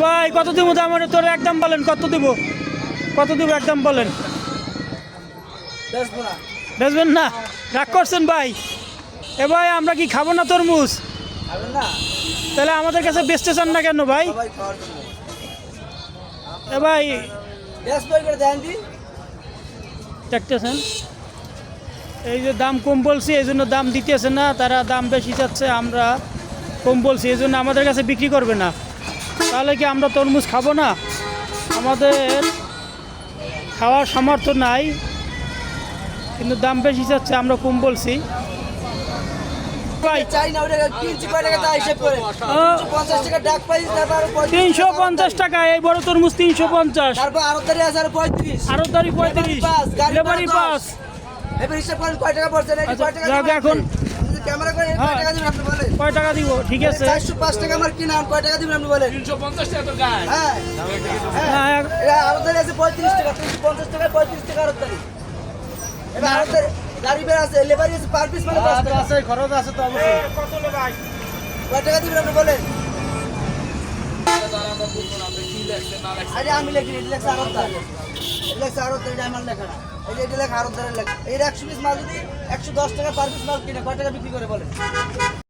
ভাই কত দিব দাম? তোর একদম বলেন, কত দিব? কত দিব একদম বলেন। বেচবেন না? রাগ করছেন ভাই? এ ভাই আমরা কি খাবো না তরমুজ? তাহলে আমাদের কাছে বেচতে চান না কেন ভাই? এ ভাই দেখতেছেন এই যে দাম কম বলছি, এই জন্য দাম দিতেছে না, তারা দাম বেশি চাচ্ছে, আমরা কম বলছি এই জন্য আমাদের কাছে বিক্রি করবে না। তাহলে কি আমরা তরমুজ খাবো না? আমাদের খাওয়ার সামর্থ্য নাই, কিন্তু দাম বেশি চাচ্ছে, আমরা কম বলছি। ভাই 350 টাকা এই বড় তরমুজ 350, আরো 35 লেবারি পাস। এখন কয় টাকা দিব? ঠিক আছে 405 টাকা আমার কিনা, কয় টাকা দিবেন আপনি বলেন? 350 টাকা তো গায়। হ্যাঁ আরো দাঁড়িয়ে আছে 35 টাকা, 350 টাকা 35 টাকা আরো দাঁড়িয়ে। এবার আরো গাড়ি বের আছে, লেবারি আছে, পার পিস মানে 10 টাকা আছে, খরচ আছে তো অবশ্যই। কত হলো ভাই? কয় টাকা দিবেন আপনি বলেন? আমরা বুঝবো না আপনি কি লেখছেন না লেখছেন। আরে আমি লিখি, এটা লেখা আরো দাঁড়িয়ে, এটা লেখা আরো দাঁড়িয়ে, আমার লেখা না, এই যে এটা লেখা আরো দাঁড়িয়ে লেখা। এই 100 পিস মাল যদি 110 টাকা পার পিস মাল কিনে কয় টাকা বিক্রি করে বলেন?